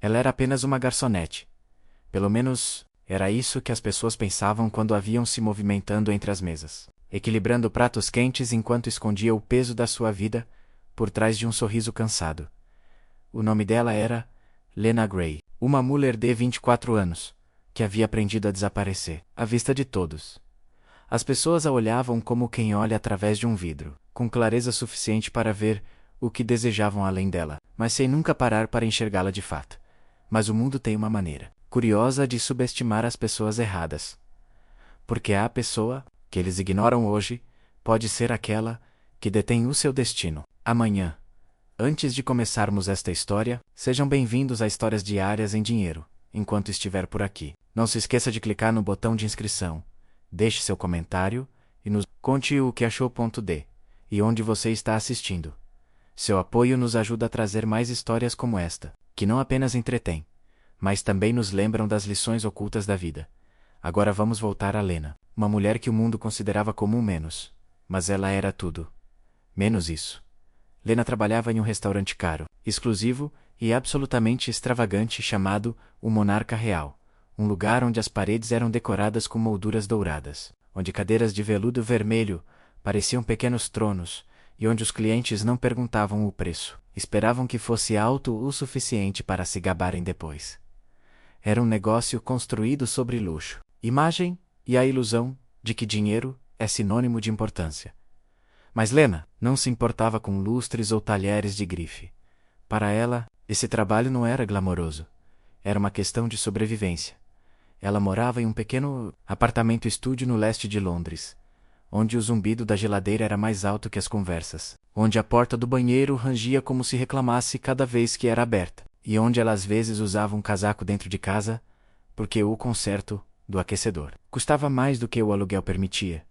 Ela era apenas uma garçonete. Pelo menos, era isso que as pessoas pensavam quando a viam se movimentando entre as mesas, equilibrando pratos quentes enquanto escondia o peso da sua vida por trás de um sorriso cansado. O nome dela era Lena Gray, uma mulher de 24 anos, que havia aprendido a desaparecer, à vista de todos. As pessoas a olhavam como quem olha através de um vidro, com clareza suficiente para ver o que desejavam além dela, mas sem nunca parar para enxergá-la de fato. Mas o mundo tem uma maneira curiosa de subestimar as pessoas erradas. Porque a pessoa que eles ignoram hoje pode ser aquela que detém o seu destino amanhã. Antes de começarmos esta história, sejam bem-vindos a Histórias Diárias em Dinheiro, enquanto estiver por aqui. Não se esqueça de clicar no botão de inscrição, deixe seu comentário e nos conte o que achou. D e onde você está assistindo. Seu apoio nos ajuda a trazer mais histórias como esta, que não apenas entretêm, mas também nos lembram das lições ocultas da vida. Agora vamos voltar a Lena, uma mulher que o mundo considerava comum menos, mas ela era tudo menos isso. Lena trabalhava em um restaurante caro, exclusivo e absolutamente extravagante chamado O Monarca Real, um lugar onde as paredes eram decoradas com molduras douradas, onde cadeiras de veludo vermelho pareciam pequenos tronos e onde os clientes não perguntavam o preço, esperavam que fosse alto o suficiente para se gabarem depois. Era um negócio construído sobre luxo, imagem e a ilusão de que dinheiro é sinônimo de importância. Mas Lena não se importava com lustres ou talheres de grife. Para ela, esse trabalho não era glamouroso. Era uma questão de sobrevivência. Ela morava em um pequeno apartamento-estúdio no leste de Londres, onde o zumbido da geladeira era mais alto que as conversas, onde a porta do banheiro rangia como se reclamasse cada vez que era aberta, e onde ela às vezes usava um casaco dentro de casa, porque o conserto do aquecedor custava mais do que o aluguel permitia.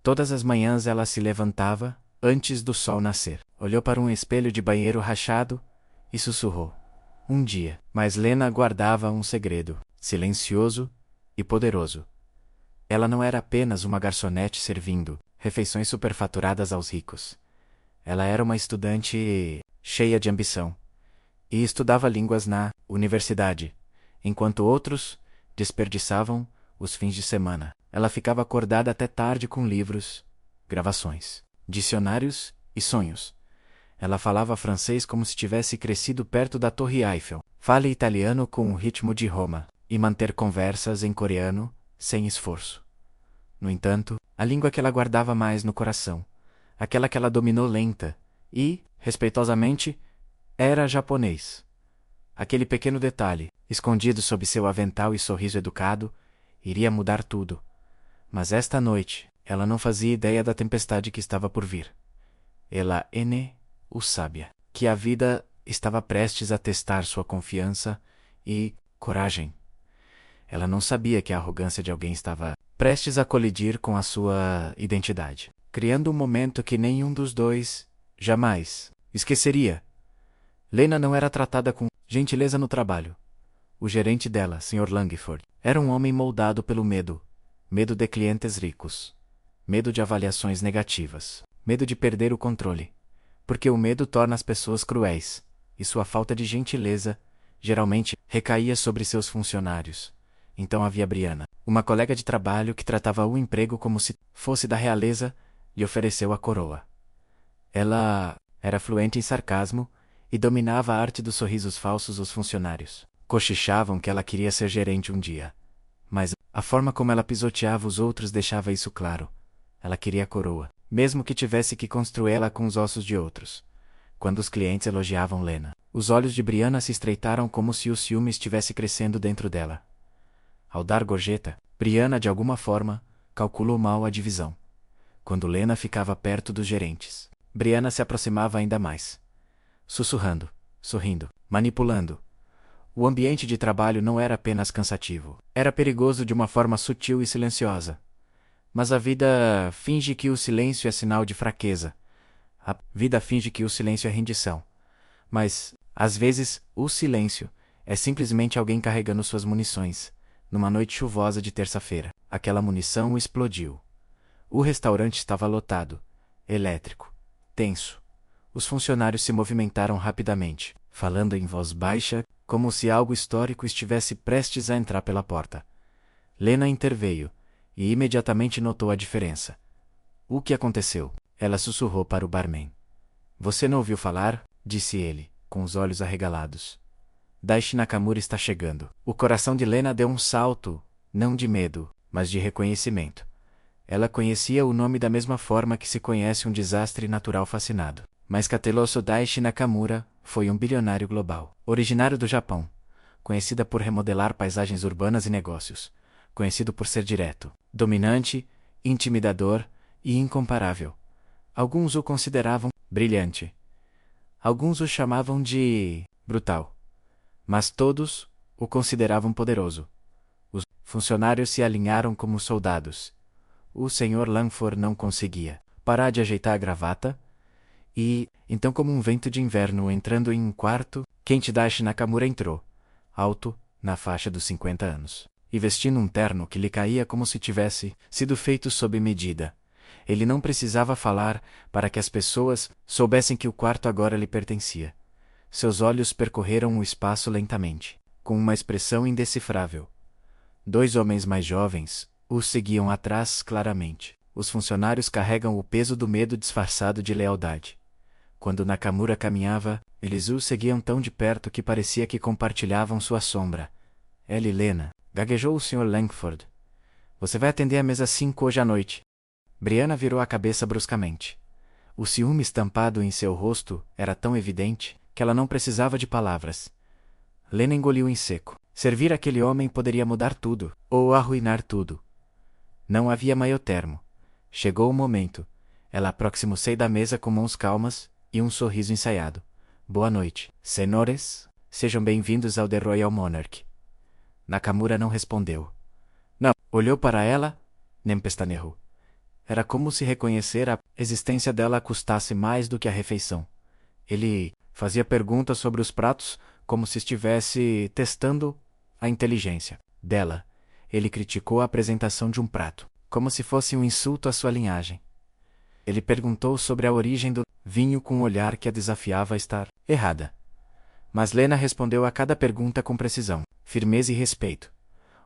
Todas as manhãs ela se levantava, antes do sol nascer, olhou para um espelho de banheiro rachado e sussurrou: um dia. Mas Lena guardava um segredo, silencioso e poderoso. Ela não era apenas uma garçonete servindo refeições superfaturadas aos ricos. Ela era uma estudante cheia de ambição e estudava línguas na universidade, enquanto outros desperdiçavam os fins de semana. Ela ficava acordada até tarde com livros, gravações, dicionários e sonhos. Ela falava francês como se tivesse crescido perto da Torre Eiffel. Fale italiano com o ritmo de Roma e manter conversas em coreano sem esforço. No entanto, a língua que ela guardava mais no coração, aquela que ela dominou lenta e, respeitosamente, era japonês. Aquele pequeno detalhe, escondido sob seu avental e sorriso educado, iria mudar tudo. Mas esta noite, ela não fazia ideia da tempestade que estava por vir. Ela o sabia, que a vida estava prestes a testar sua confiança e coragem. Ela não sabia que a arrogância de alguém estava prestes a colidir com a sua identidade, criando um momento que nenhum dos dois jamais esqueceria. Lena não era tratada com gentileza no trabalho. O gerente dela, Sr. Langford, era um homem moldado pelo medo de clientes ricos, medo de avaliações negativas, medo de perder o controle, porque o medo torna as pessoas cruéis, e sua falta de gentileza geralmente recaía sobre seus funcionários. Então havia Brianna, uma colega de trabalho que tratava o emprego como se fosse da realeza, lhe ofereceu a coroa. Ela era fluente em sarcasmo e dominava a arte dos sorrisos falsos aos funcionários. Cochichavam que ela queria ser gerente um dia. Mas a forma como ela pisoteava os outros deixava isso claro. Ela queria a coroa, mesmo que tivesse que construí-la com os ossos de outros. Quando os clientes elogiavam Lena, os olhos de Brianna se estreitaram como se o ciúme estivesse crescendo dentro dela. Ao dar gorjeta, Brianna, de alguma forma, calculou mal a divisão. Quando Lena ficava perto dos gerentes, Brianna se aproximava ainda mais. Sussurrando, sorrindo, manipulando. O ambiente de trabalho não era apenas cansativo. Era perigoso de uma forma sutil e silenciosa. Mas a vida finge que o silêncio é sinal de fraqueza. A vida finge que o silêncio é rendição. Mas, às vezes, o silêncio é simplesmente alguém carregando suas munições. Numa noite chuvosa de terça-feira, aquela munição explodiu. O restaurante estava lotado, elétrico, tenso. Os funcionários se movimentaram rapidamente, falando em voz baixa, como se algo histórico estivesse prestes a entrar pela porta. Lena interveio, e imediatamente notou a diferença. O que aconteceu? Ela sussurrou para o barman. Você não ouviu falar? Disse ele, com os olhos arregalados. Daichi Nakamura está chegando. O coração de Lena deu um salto, não de medo, mas de reconhecimento. Ela conhecia o nome da mesma forma que se conhece um desastre natural fascinado. Mas cauteloso Daichi Nakamura foi um bilionário global, originário do Japão, conhecida por remodelar paisagens urbanas e negócios, conhecido por ser direto, dominante, intimidador e incomparável. Alguns o consideravam brilhante. Alguns o chamavam de brutal. Mas todos o consideravam poderoso. Os funcionários se alinharam como soldados. O Sr. Langford não conseguia parar de ajeitar a gravata, e, então como um vento de inverno entrando em um quarto, quente Daichi Nakamura entrou, alto, na faixa dos 50 anos, e vestindo um terno que lhe caía como se tivesse sido feito sob medida. Ele não precisava falar para que as pessoas soubessem que o quarto agora lhe pertencia. Seus olhos percorreram o espaço lentamente, com uma expressão indecifrável. 2 homens mais jovens o seguiam atrás claramente. Os funcionários carregam o peso do medo disfarçado de lealdade. Quando Nakamura caminhava, eles o seguiam tão de perto que parecia que compartilhavam sua sombra. Ela e Lena, gaguejou o Sr. Langford. Você vai atender a mesa 5 hoje à noite. Brianna virou a cabeça bruscamente. O ciúme estampado em seu rosto era tão evidente que ela não precisava de palavras. Lena engoliu em seco. Servir aquele homem poderia mudar tudo, ou arruinar tudo. Não havia meio-termo. Chegou o momento. Ela aproximou-se da mesa com mãos calmas e um sorriso ensaiado. Boa noite, senhores. Sejam bem-vindos ao The Royal Monarch. Nakamura não respondeu. Não. Olhou para ela, nem pestaneou. Era como se reconhecer a existência dela custasse mais do que a refeição. Ele fazia perguntas sobre os pratos como se estivesse testando a inteligência dela. Ele criticou a apresentação de um prato, como se fosse um insulto à sua linhagem. Ele perguntou sobre a origem do vinho com um olhar que a desafiava a estar errada. Mas Lena respondeu a cada pergunta com precisão, firmeza e respeito.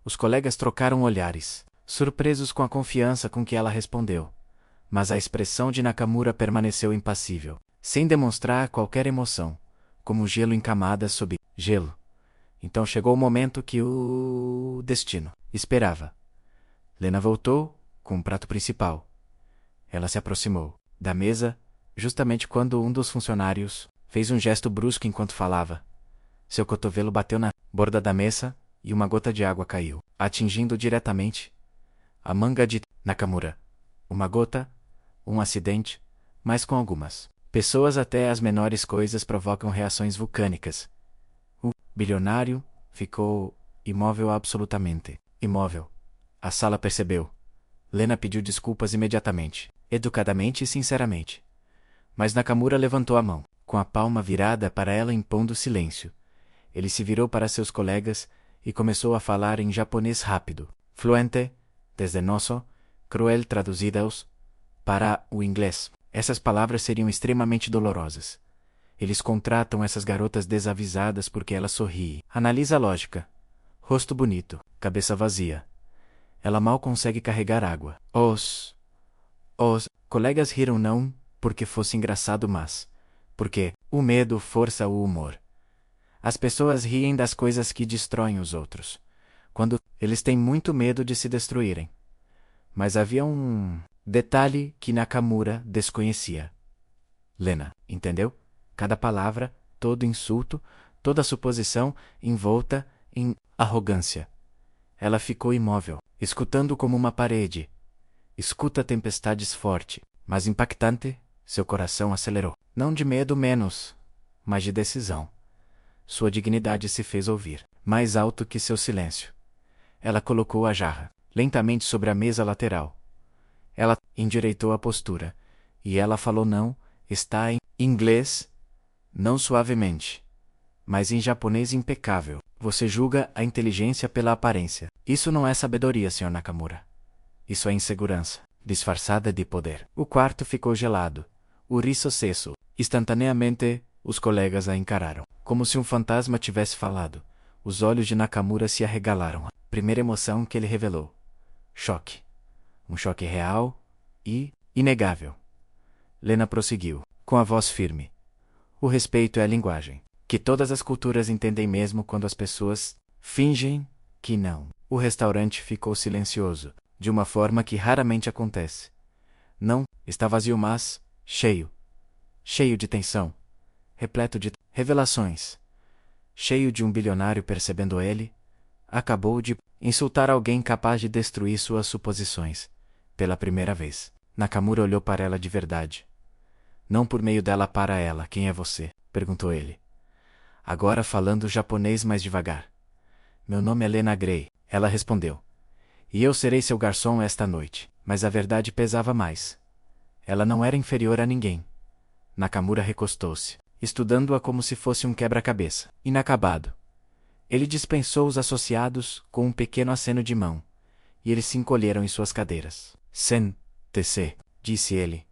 Os colegas trocaram olhares, surpresos com a confiança com que ela respondeu. Mas a expressão de Nakamura permaneceu impassível, sem demonstrar qualquer emoção, como gelo em camadas sob gelo. Então chegou o momento que o destino esperava. Lena voltou com o prato principal. Ela se aproximou da mesa, justamente quando um dos funcionários fez um gesto brusco enquanto falava. Seu cotovelo bateu na borda da mesa e uma gota de água caiu, atingindo diretamente a manga de Nakamura. Uma gota, um acidente, mas com algumas pessoas até as menores coisas provocam reações vulcânicas. O bilionário ficou imóvel, absolutamente imóvel. A sala percebeu. Lena pediu desculpas imediatamente, educadamente e sinceramente. Mas Nakamura levantou a mão, com a palma virada para ela impondo silêncio. Ele se virou para seus colegas e começou a falar em japonês rápido, fluente, desdenoso, cruel traduzidas para o inglês. Essas palavras seriam extremamente dolorosas. Eles contratam essas garotas desavisadas porque ela sorri. Analisa a lógica. Rosto bonito, cabeça vazia. Ela mal consegue carregar água. Os colegas riram não porque fosse engraçado, mas porque o medo força o humor. As pessoas riem das coisas que destroem os outros, quando eles têm muito medo de se destruírem. Mas havia um detalhe que Nakamura desconhecia. Lena, entendeu? Cada palavra, todo insulto, toda suposição envolta em arrogância. Ela ficou imóvel, escutando como uma parede. Escuta tempestades forte, mas impactante, seu coração acelerou. Não de medo menos, mas de decisão. Sua dignidade se fez ouvir, mais alto que seu silêncio. Ela colocou a jarra lentamente sobre a mesa lateral. Ela endireitou a postura, e ela falou não, está em inglês, não suavemente, mas em japonês impecável. Você julga a inteligência pela aparência. Isso não é sabedoria, Sr. Nakamura. Isso é insegurança, disfarçada de poder. O quarto ficou gelado. O riso cessou. Instantaneamente, Os colegas a encararam. Como se um fantasma tivesse falado. Os olhos de Nakamura se arregalaram. A primeira emoção que ele revelou. Choque. Um choque real e inegável. Lena prosseguiu, com a voz firme. O respeito é a linguagem, que todas as culturas entendem mesmo quando as pessoas fingem que não. O restaurante ficou silencioso, de uma forma que raramente acontece. Não, está vazio, mas cheio. Cheio de tensão. Repleto de revelações. Cheio de um bilionário percebendo ele. Acabou de insultar alguém capaz de destruir suas suposições. Pela primeira vez. Nakamura olhou para ela de verdade. Não por meio dela para ela. Quem é você? Perguntou ele. Agora falando japonês mais devagar. Meu nome é Lena Gray. Ela respondeu. E eu serei seu garçom esta noite. Mas a verdade pesava mais. Ela não era inferior a ninguém. Nakamura recostou-se, estudando-a como se fosse um quebra-cabeça, inacabado. Ele dispensou os associados com um pequeno aceno de mão, e eles se encolheram em suas cadeiras. Sente-se, disse ele.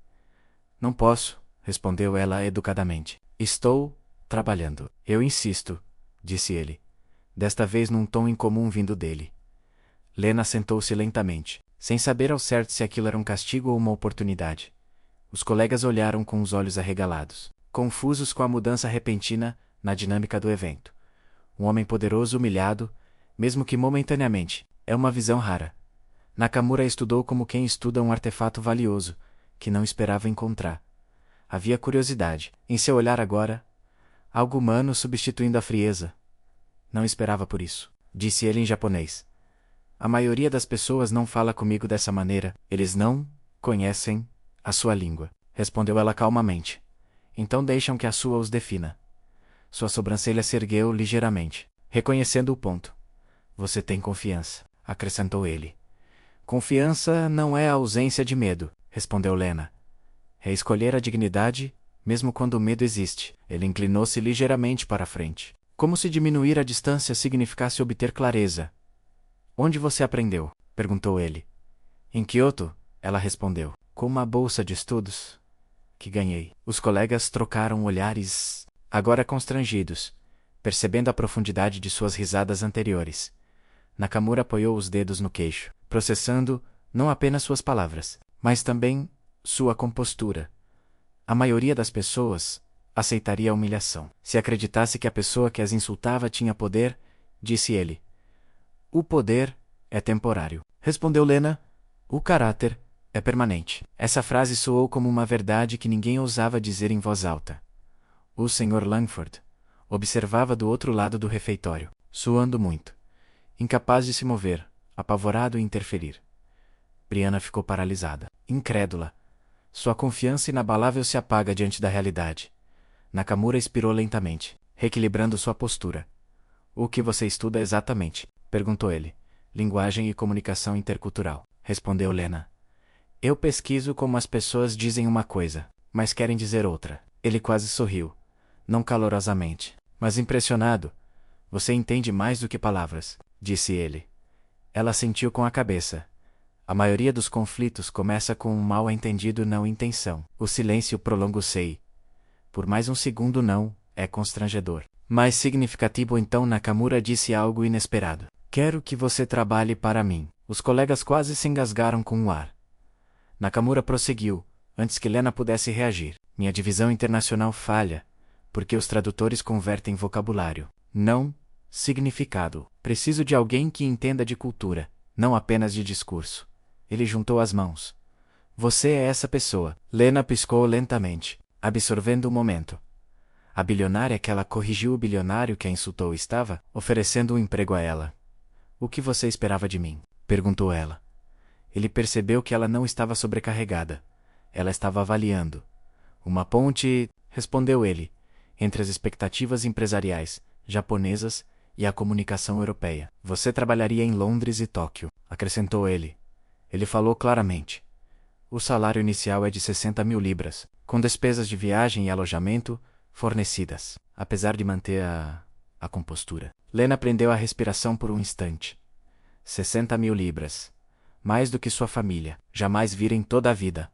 Não posso, respondeu ela educadamente. Estou trabalhando. Eu insisto, disse ele, desta vez num tom incomum vindo dele. Lena sentou-se lentamente, sem saber ao certo se aquilo era um castigo ou uma oportunidade. Os colegas olharam com os olhos arregalados, confusos com a mudança repentina na dinâmica do evento. Um homem poderoso humilhado, mesmo que momentaneamente, é uma visão rara. Nakamura estudou como quem estuda um artefato valioso, que não esperava encontrar. Havia curiosidade em seu olhar agora, algo humano substituindo a frieza. Não esperava por isso, disse ele em japonês. A maioria das pessoas não fala comigo dessa maneira, eles não conhecem a sua língua, respondeu ela calmamente. Então deixam que a sua os defina. Sua sobrancelha se ergueu ligeiramente, reconhecendo o ponto. Você tem confiança, acrescentou ele. Confiança não é a ausência de medo, respondeu Lena. É escolher a dignidade, mesmo quando o medo existe. Ele inclinou-se ligeiramente para a frente, como se diminuir a distância significasse obter clareza. Onde você aprendeu? Perguntou ele. Em Kyoto, ela respondeu, com uma bolsa de estudos que ganhei. Os colegas trocaram olhares, agora constrangidos, percebendo a profundidade de suas risadas anteriores. Nakamura apoiou os dedos no queixo, processando não apenas suas palavras, mas também sua compostura. A maioria das pessoas aceitaria a humilhação se acreditasse que a pessoa que as insultava tinha poder, disse ele. O poder é temporário, respondeu Lena. O caráter é permanente. Essa frase soou como uma verdade que ninguém ousava dizer em voz alta. O Sr. Langford observava do outro lado do refeitório, suando muito, incapaz de se mover, apavorado e interferir. Brianna ficou paralisada, incrédula. Sua confiança inabalável se apaga diante da realidade. Nakamura expirou lentamente, reequilibrando sua postura. O que você estuda exatamente? Perguntou ele. Linguagem e comunicação intercultural, respondeu Lena. Eu pesquiso como as pessoas dizem uma coisa, mas querem dizer outra. Ele quase sorriu. Não calorosamente, mas impressionado. Você entende mais do que palavras, disse ele. Ela assentiu com a cabeça. A maioria dos conflitos começa com um mal-entendido não intenção. O silêncio prolonga-se. Por mais um segundo não, é constrangedor. Mais significativo então Nakamura disse algo inesperado. Quero que você trabalhe para mim. Os colegas quase se engasgaram com o ar. Nakamura prosseguiu, antes que Lena pudesse reagir. Minha divisão internacional falha, porque os tradutores convertem vocabulário. Não, significado. Preciso de alguém que entenda de cultura, não apenas de discurso. Ele juntou as mãos. Você é essa pessoa. Lena piscou lentamente, absorvendo o momento. A bilionária que ela corrigiu o bilionário que a insultou estava oferecendo um emprego a ela. O que você esperava de mim? Perguntou ela. Ele percebeu que ela não estava sobrecarregada. Ela estava avaliando. Uma ponte, respondeu ele, entre as expectativas empresariais, japonesas, e a comunicação europeia. Você trabalharia em Londres e Tóquio, acrescentou ele. Ele falou claramente. O salário inicial é de 60 mil libras, com despesas de viagem e alojamento fornecidas, apesar de manter a compostura. Lena prendeu a respiração por um instante. 60 mil libras. Mais do que sua família jamais vira em toda a vida.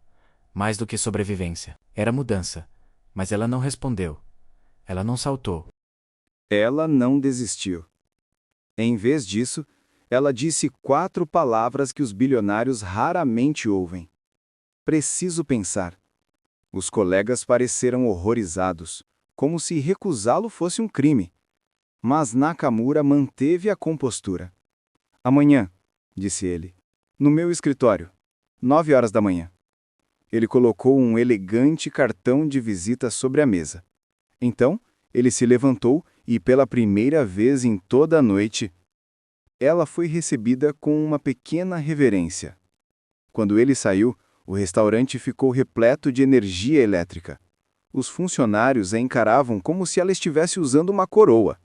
Mais do que sobrevivência. Era mudança. Mas ela não respondeu. Ela não saltou. Ela não desistiu. Em vez disso, ela disse 4 palavras que os bilionários raramente ouvem. Preciso pensar. Os colegas pareceram horrorizados, como se recusá-lo fosse um crime. Mas Nakamura manteve a compostura. Amanhã, disse ele, no meu escritório, 9 horas da manhã. Ele colocou um elegante cartão de visita sobre a mesa. Então, ele se levantou e, pela primeira vez em toda a noite, ela foi recebida com uma pequena reverência. Quando ele saiu, o restaurante ficou repleto de energia elétrica. Os funcionários a encaravam como se ela estivesse usando uma coroa.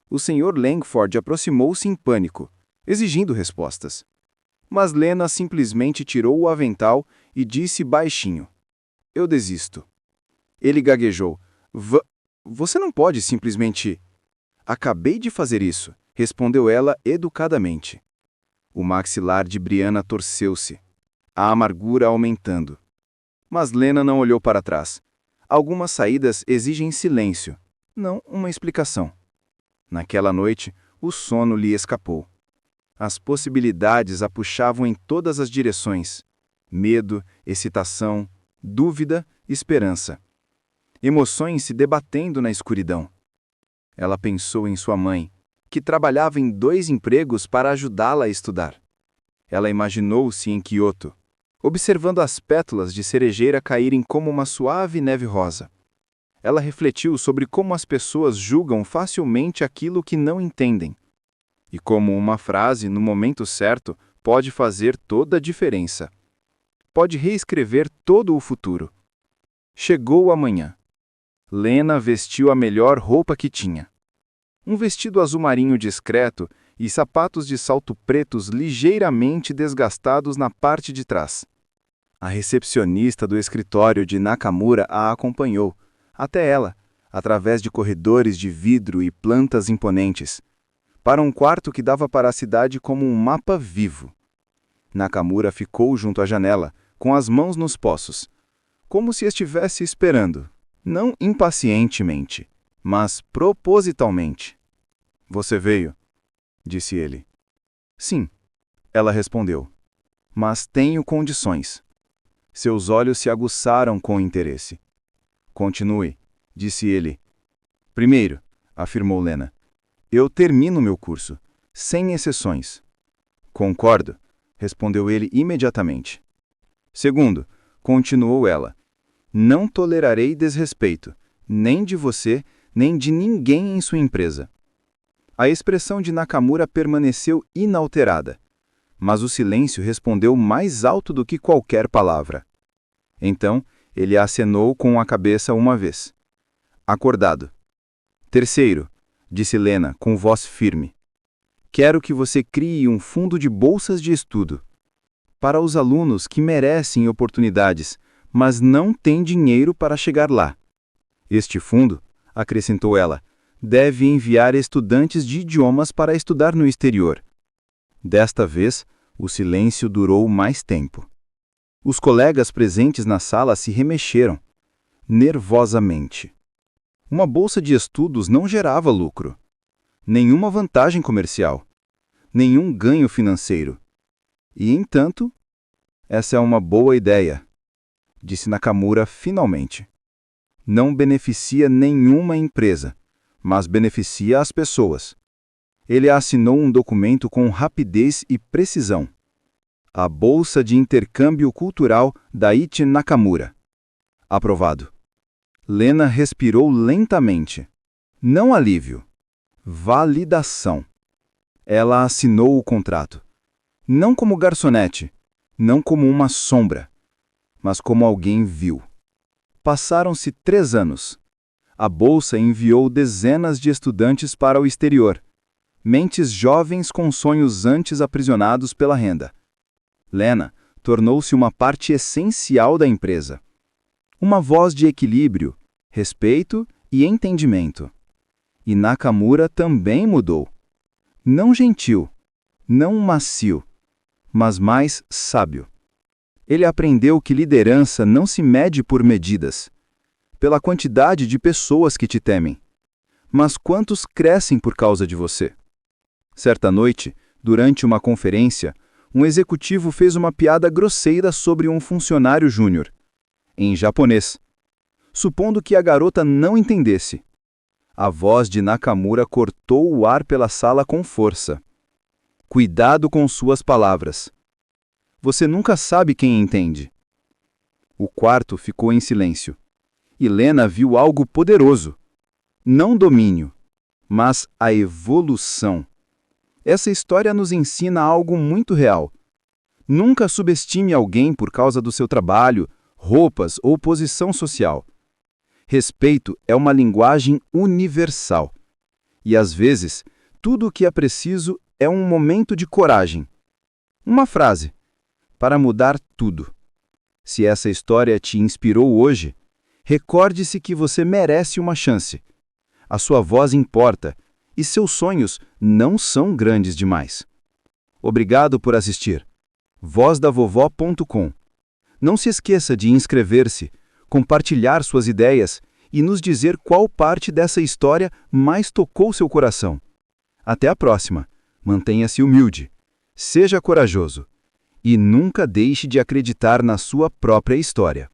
O Sr. Langford aproximou-se em pânico, exigindo respostas. Mas Lena simplesmente tirou o avental e disse baixinho: "Eu desisto." Ele gaguejou: Você não pode simplesmente." "Acabei de fazer isso," respondeu ela educadamente. O maxilar de Brianna torceu-se, a amargura aumentando. Mas Lena não olhou para trás. Algumas saídas exigem silêncio, não uma explicação. Naquela noite, o sono lhe escapou. As possibilidades a puxavam em todas as direções: medo, excitação, dúvida, esperança. Emoções se debatendo na escuridão. Ela pensou em sua mãe, que trabalhava em 2 empregos para ajudá-la a estudar. Ela imaginou-se em Kyoto, observando as pétalas de cerejeira caírem como uma suave neve rosa. Ela refletiu sobre como as pessoas julgam facilmente aquilo que não entendem, e como uma frase, no momento certo, pode fazer toda a diferença. Pode reescrever todo o futuro. Chegou a manhã. Lena vestiu a melhor roupa que tinha. Um vestido azul marinho discreto e sapatos de salto pretos ligeiramente desgastados na parte de trás. A recepcionista do escritório de Nakamura a acompanhou, até ela, através de corredores de vidro e plantas imponentes, para um quarto que dava para a cidade como um mapa vivo. Nakamura ficou junto à janela, com as mãos nos poços, como se estivesse esperando, não impacientemente, mas propositalmente. "Você veio?" disse ele. "Sim," ela respondeu, "mas tenho condições." Seus olhos se aguçaram com interesse. "Continue," disse ele. "Primeiro," afirmou Lena, "eu termino meu curso, sem exceções." "Concordo," respondeu ele imediatamente. "Segundo," continuou ela, "não tolerarei desrespeito, nem de você, nem de ninguém em sua empresa." A expressão de Nakamura permaneceu inalterada, mas o silêncio respondeu mais alto do que qualquer palavra. Então, ele acenou com a cabeça uma vez. "Acordado." "Terceiro," disse Lena com voz firme, "quero que você crie um fundo de bolsas de estudo para os alunos que merecem oportunidades, mas não têm dinheiro para chegar lá. Este fundo," acrescentou ela, "deve enviar estudantes de idiomas para estudar no exterior." Desta vez, o silêncio durou mais tempo. Os colegas presentes na sala se remexeram, nervosamente. Uma bolsa de estudos não gerava lucro, nenhuma vantagem comercial, nenhum ganho financeiro. E, entanto, "essa é uma boa ideia," disse Nakamura finalmente. "Não beneficia nenhuma empresa, mas beneficia as pessoas." Ele assinou um documento com rapidez e precisão. A Bolsa de Intercâmbio Cultural Daiichi Nakamura. Aprovado. Lena respirou lentamente. Não alívio. Validação. Ela assinou o contrato. Não como garçonete, não como uma sombra, mas como alguém viu. Passaram-se 3 anos. A Bolsa enviou dezenas de estudantes para o exterior. Mentes jovens com sonhos antes aprisionados pela renda. Lena tornou-se uma parte essencial da empresa. Uma voz de equilíbrio, respeito e entendimento. E Nakamura também mudou. Não gentil, não macio, mas mais sábio. Ele aprendeu que liderança não se mede por medidas. pela quantidade de pessoas que te temem. Mas quantos crescem por causa de você? Certa noite, durante uma conferência, um executivo fez uma piada grosseira sobre um funcionário júnior, em japonês, supondo que a garota não entendesse. A voz de Nakamura cortou o ar pela sala com força. Cuidado com suas palavras. Você nunca sabe quem entende. O quarto ficou em silêncio. E Lena viu algo poderoso. Não domínio, mas a evolução. Essa história nos ensina algo muito real. Nunca subestime alguém por causa do seu trabalho, roupas ou posição social. Respeito é uma linguagem universal. E às vezes, tudo o que é preciso é um momento de coragem. Uma frase, para mudar tudo. Se essa história te inspirou hoje, recorde-se que você merece uma chance. A sua voz importa e seus sonhos não são grandes demais. Obrigado por assistir. vozdavovó.com. Não se esqueça de inscrever-se, compartilhar suas ideias e nos dizer qual parte dessa história mais tocou seu coração. Até a próxima. Mantenha-se humilde. Seja corajoso. E nunca deixe de acreditar na sua própria história.